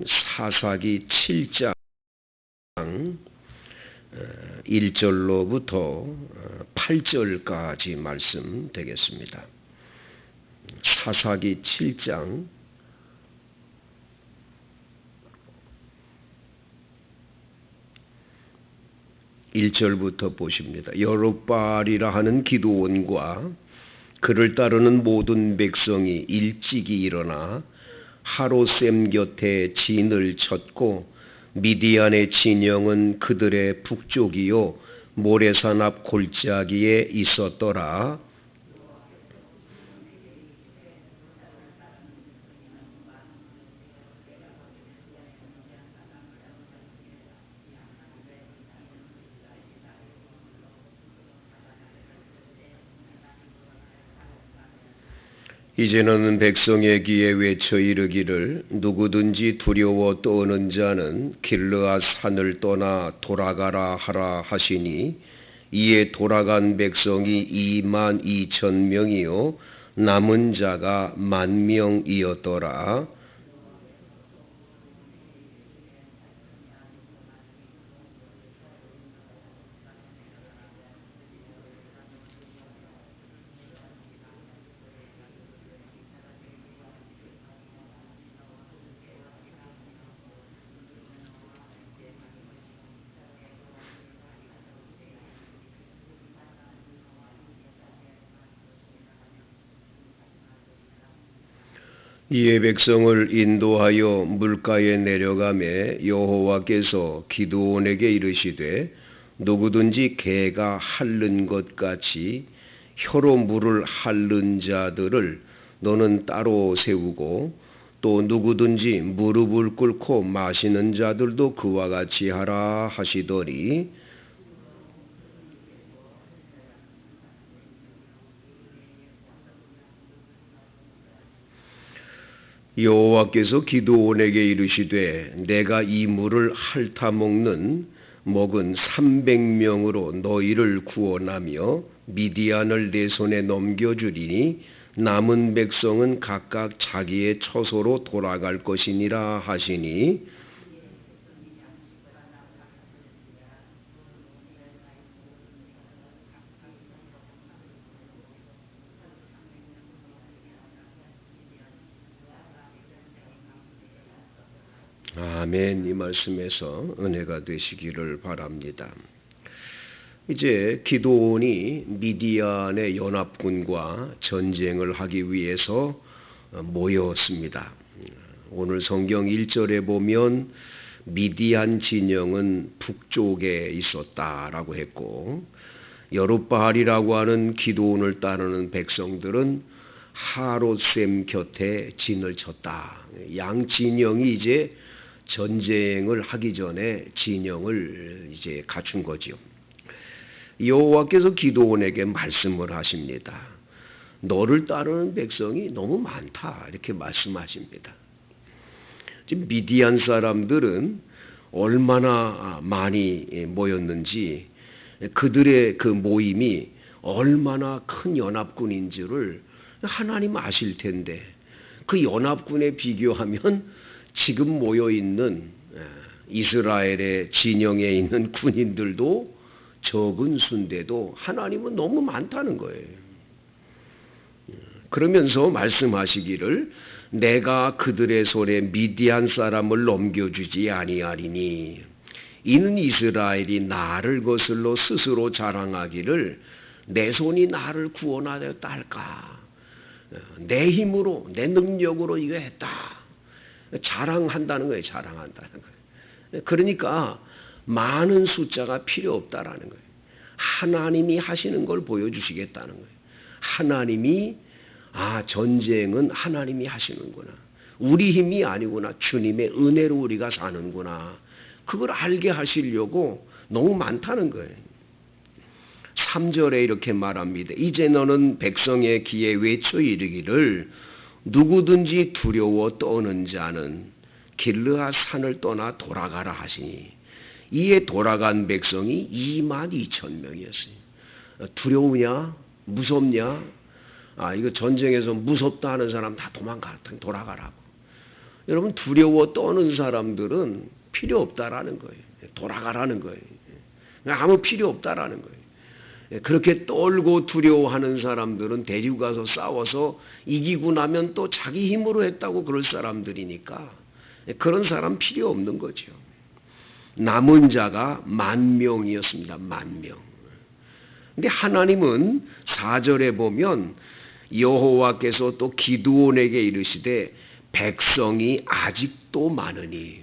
사사기 7장 1절로부터 8절까지 말씀 되겠습니다. 사사기 7장 1절부터 보십니다. 여룹바알이라 하는 기드온과 그를 따르는 모든 백성이 일찍이 일어나 하롯셈 곁에 진을 쳤고 미디안의 진영은 그들의 북쪽이요 모래산 앞 골짜기에 있었더라. 이제는 백성의 귀에 외쳐 이르기를 누구든지 두려워 떠오는 자는 길르앗 산을 떠나 돌아가라 하라 하시니 이에 돌아간 백성이 22,000명이요 남은 자가 10,000명이었더라. 이에 백성을 인도하여 물가에 내려가매 여호와께서 기드온에게 이르시되 누구든지 개가 핥는 것 같이 혀로 물을 핥는 자들을 너는 따로 세우고 또 누구든지 무릎을 꿇고 마시는 자들도 그와 같이 하라 하시더니 여호와께서 기드온에게 이르시되 내가 이 물을 핥아먹는 먹은 300명으로 너희를 구원하며 미디안을 내 손에 넘겨주리니 남은 백성은 각각 자기의 처소로 돌아갈 것이니라 하시니 아멘. 이 말씀에서 은혜가 되시기를 바랍니다. 이제 기드온이 미디안의 연합군과 전쟁을 하기 위해서 모였습니다. 오늘 성경 1절에 보면 미디안 진영은 북쪽에 있었다라고 했고 여룹바알이라고 하는 기드온을 따르는 백성들은 하롯셈 곁에 진을 쳤다. 양 진영이 이제 전쟁을 하기 전에 진영을 이제 갖춘 거지요. 여호와께서 기드온에게 말씀을 하십니다. 너를 따르는 백성이 너무 많다 이렇게 말씀하십니다. 지금 미디안 사람들은 얼마나 많이 모였는지 그들의 그 모임이 얼마나 큰 연합군인지를 하나님 아실 텐데 그 연합군에 비교하면 지금 모여있는 이스라엘의 진영에 있는 군인들도 적은 수인데도 하나님은 너무 많다는 거예요. 그러면서 말씀하시기를 내가 그들의 손에 미디안 사람을 넘겨주지 아니하리니 이는 이스라엘이 나를 거슬러 스스로 자랑하기를 내 손이 나를 구원하였다 할까. 내 힘으로 내 능력으로 이거 했다. 자랑한다는 거예요. 자랑한다는 거예요. 그러니까 많은 숫자가 필요 없다라는 거예요. 하나님이 하시는 걸 보여주시겠다는 거예요. 하나님이 전쟁은 하나님이 하시는구나. 우리 힘이 아니구나. 주님의 은혜로 우리가 사는구나. 그걸 알게 하시려고 너무 많다는 거예요. 3절에 이렇게 말합니다. 이제 너는 백성의 귀에 외쳐 이르기를 누구든지 두려워 떠오는 자는 길르앗 산을 떠나 돌아가라 하시니 이에 돌아간 백성이 22,000명이었어요. 두려우냐? 무섭냐? 이거 전쟁에서 무섭다 하는 사람 다 돌아가라고. 여러분 두려워 떠는 사람들은 필요 없다라는 거예요. 돌아가라는 거예요. 아무 필요 없다라는 거예요. 그렇게 떨고 두려워하는 사람들은 데리고 가서 싸워서 이기고 나면 또 자기 힘으로 했다고 그럴 사람들이니까 그런 사람 필요 없는 거죠. 남은 자가 10,000명이었습니다. 10,000명. 근데 하나님은 4절에 보면 여호와께서 또 기드온에게 이르시되 백성이 아직도 많으니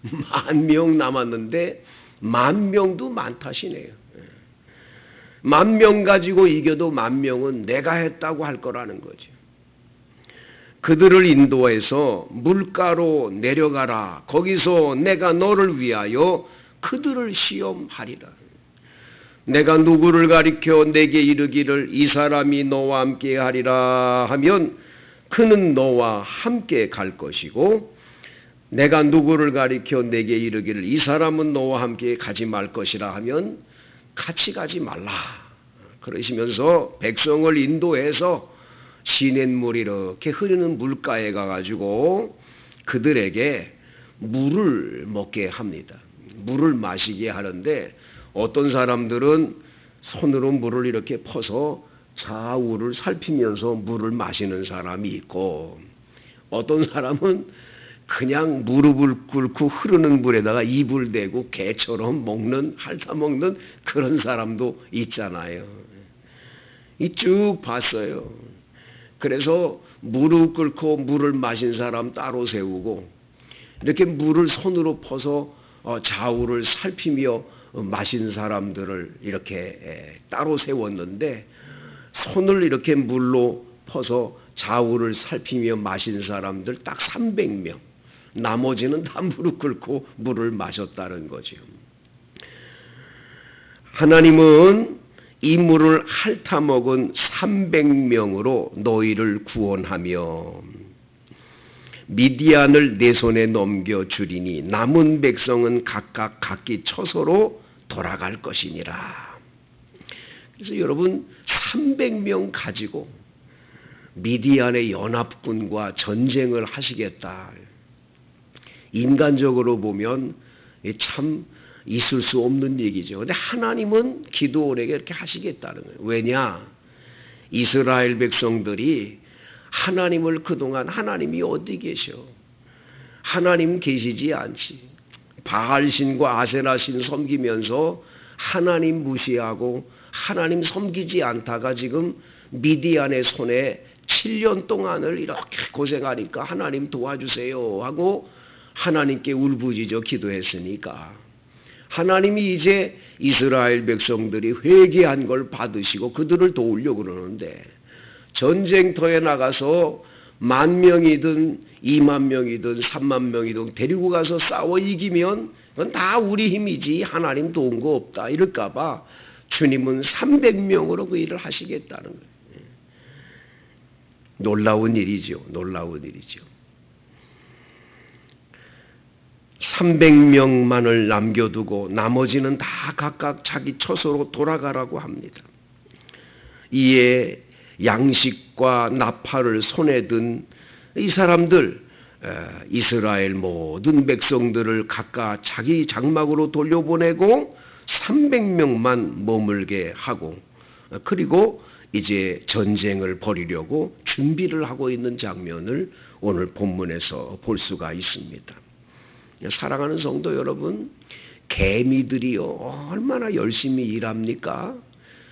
10,000명 남았는데 10,000명도 많다시네요. 10,000명 가지고 이겨도 10,000명은 내가 했다고 할 거라는 거죠. 그들을 인도해서 물가로 내려가라. 거기서 내가 너를 위하여 그들을 시험하리라. 내가 누구를 가리켜 내게 이르기를 이 사람이 너와 함께 하리라 하면 그는 너와 함께 갈 것이고, 내가 누구를 가리켜 내게 이르기를 이 사람은 너와 함께 가지 말 것이라 하면 같이 가지 말라. 그러시면서 백성을 인도해서 시냇물이 이렇게 흐르는 물가에 가가지고 그들에게 물을 먹게 합니다. 물을 마시게 하는데 어떤 사람들은 손으로 물을 이렇게 퍼서 좌우를 살피면서 물을 마시는 사람이 있고, 어떤 사람은 그냥 무릎을 꿇고 흐르는 물에다가 입을 대고 개처럼 핥아먹는 그런 사람도 있잖아요. 이 쭉 봤어요. 그래서 무릎 꿇고 물을 마신 사람 따로 세우고, 이렇게 물을 손으로 퍼서 좌우를 살피며 마신 사람들을 이렇게 따로 세웠는데, 손을 이렇게 물로 퍼서 좌우를 살피며 마신 사람들 딱 300명. 나머지는 다 무릎 꿇고 물을 마셨다는 거죠. 하나님은 이 물을 핥아먹은 300명으로 너희를 구원하며 미디안을 내 손에 넘겨주리니 남은 백성은 각각 각기 처소로 돌아갈 것이니라. 그래서 여러분 300명 가지고 미디안의 연합군과 전쟁을 하시겠다. 인간적으로 보면 참 있을 수 없는 얘기죠. 그런데 하나님은 기드온에게 이렇게 하시겠다는 거예요. 왜냐? 이스라엘 백성들이 하나님을 그동안 하나님이 어디 계셔? 하나님 계시지 않지. 바알신과 아세라신 섬기면서 하나님 무시하고 하나님 섬기지 않다가 지금 미디안의 손에 7년 동안을 이렇게 고생하니까 하나님 도와주세요 하고 하나님께 울부짖어 기도했으니까 하나님이 이제 이스라엘 백성들이 회개한 걸 받으시고 그들을 도우려고 그러는데, 전쟁터에 나가서 10,000명이든 20,000명이든 30,000명이든 데리고 가서 싸워 이기면 그건 다 우리 힘이지 하나님 도운 거 없다 이럴까 봐 주님은 300명으로 그 일을 하시겠다는 거예요. 놀라운 일이죠. 놀라운 일이죠. 300명만을 남겨두고 나머지는 다 각각 자기 처소로 돌아가라고 합니다. 이에 양식과 나팔을 손에 든 이 사람들, 이스라엘 모든 백성들을 각각 자기 장막으로 돌려보내고 300명만 머물게 하고, 그리고 이제 전쟁을 벌이려고 준비를 하고 있는 장면을 오늘 본문에서 볼 수가 있습니다. 사랑하는 성도 여러분, 개미들이요 얼마나 열심히 일합니까?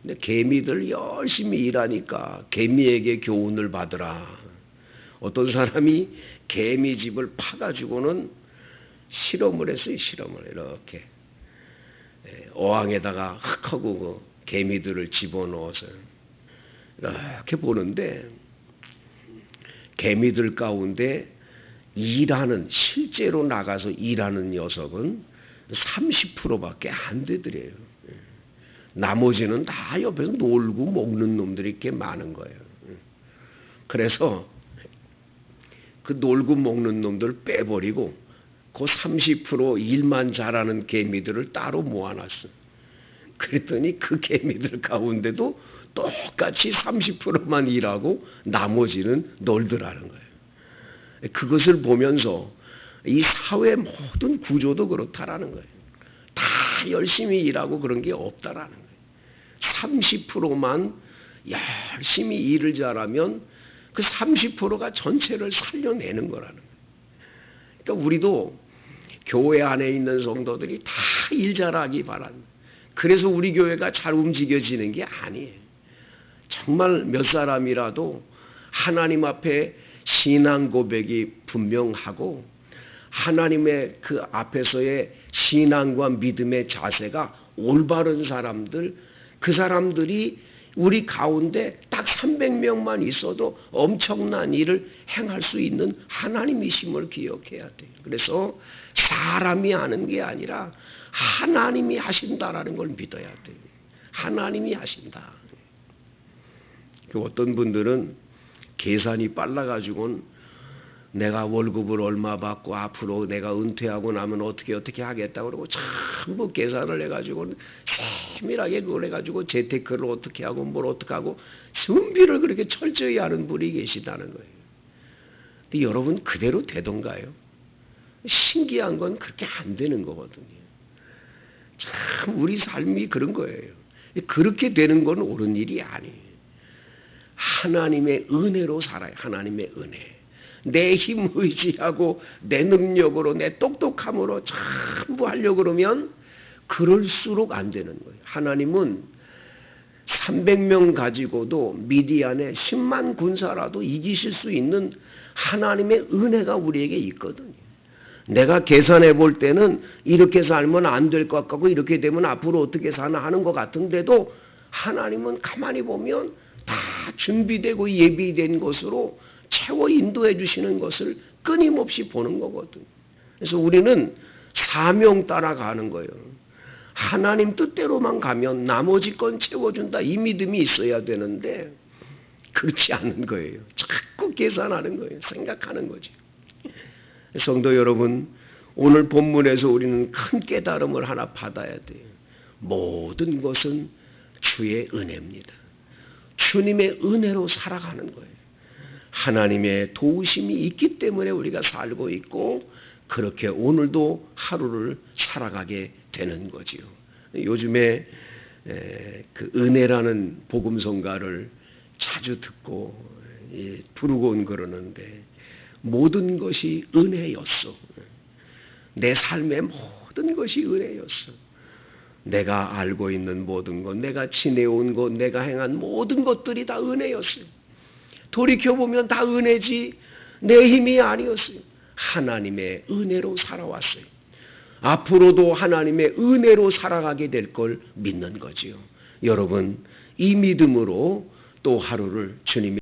근데 개미들 열심히 일하니까 개미에게 교훈을 받으라. 어떤 사람이 개미집을 파가지고는 실험을 했어요. 실험을 이렇게 어항에다가 흙하고 그 개미들을 집어넣어서 이렇게 보는데, 개미들 가운데 실제로 나가서 일하는 녀석은 30%밖에 안 되더래요. 나머지는 다 옆에서 놀고 먹는 놈들이 이렇게 많은 거예요. 그래서 그 놀고 먹는 놈들 빼버리고 그 30% 일만 잘하는 개미들을 따로 모아놨어. 그랬더니 그 개미들 가운데도 똑같이 30%만 일하고 나머지는 놀더라는 거예요. 그것을 보면서 이 사회 모든 구조도 그렇다라는 거예요. 다 열심히 일하고 그런 게 없다라는 거예요. 30%만 열심히 일을 잘하면 그 30%가 전체를 살려내는 거라는 거예요. 그러니까 우리도 교회 안에 있는 성도들이 다 일 잘하기 바랍니다. 그래서 우리 교회가 잘 움직여지는 게 아니에요. 정말 몇 사람이라도 하나님 앞에 신앙 고백이 분명하고 하나님의 그 앞에서의 신앙과 믿음의 자세가 올바른 사람들, 그 사람들이 우리 가운데 딱 300명만 있어도 엄청난 일을 행할 수 있는 하나님이심을 기억해야 돼요. 그래서 사람이 하는 게 아니라 하나님이 하신다라는 걸 믿어야 돼요. 하나님이 하신다. 어떤 분들은 계산이 빨라가지고는 내가 월급을 얼마 받고 앞으로 내가 은퇴하고 나면 어떻게 하겠다고 그러고 전부 계산을 해가지고 세밀하게 그걸 해가지고 재테크를 어떻게 하고 뭘 어떻게 하고 준비를 그렇게 철저히 하는 분이 계시다는 거예요. 근데 여러분 그대로 되던가요? 신기한 건 그렇게 안 되는 거거든요. 참 우리 삶이 그런 거예요. 그렇게 되는 건 옳은 일이 아니에요. 하나님의 은혜로 살아요. 하나님의 은혜. 내 힘 의지하고 내 능력으로 내 똑똑함으로 전부 하려고 그러면 그럴수록 안 되는 거예요. 하나님은 300명 가지고도 미디안에 10만 군사라도 이기실 수 있는 하나님의 은혜가 우리에게 있거든요. 내가 계산해 볼 때는 이렇게 살면 안 될 것 같고 이렇게 되면 앞으로 어떻게 사나 하는 것 같은데도 하나님은 가만히 보면 다 준비되고 예비된 것으로 채워 인도해 주시는 것을 끊임없이 보는 거거든요. 그래서 우리는 사명 따라가는 거예요. 하나님 뜻대로만 가면 나머지 건 채워준다 이 믿음이 있어야 되는데 그렇지 않은 거예요. 자꾸 계산하는 거예요. 생각하는 거지. 성도 여러분, 오늘 본문에서 우리는 큰 깨달음을 하나 받아야 돼요. 모든 것은 주의 은혜입니다. 주님의 은혜로 살아가는 거예요. 하나님의 도우심이 있기 때문에 우리가 살고 있고 그렇게 오늘도 하루를 살아가게 되는 거지요. 요즘에 그 은혜라는 복음성가를 자주 듣고 부르곤 그러는데 모든 것이 은혜였어. 내 삶의 모든 것이 은혜였어. 내가 알고 있는 모든 것, 내가 지내온 것, 내가 행한 모든 것들이 다 은혜였어요. 돌이켜보면 다 은혜지 내 힘이 아니었어요. 하나님의 은혜로 살아왔어요. 앞으로도 하나님의 은혜로 살아가게 될 걸 믿는 거지요. 여러분, 이 믿음으로 또 하루를 주님이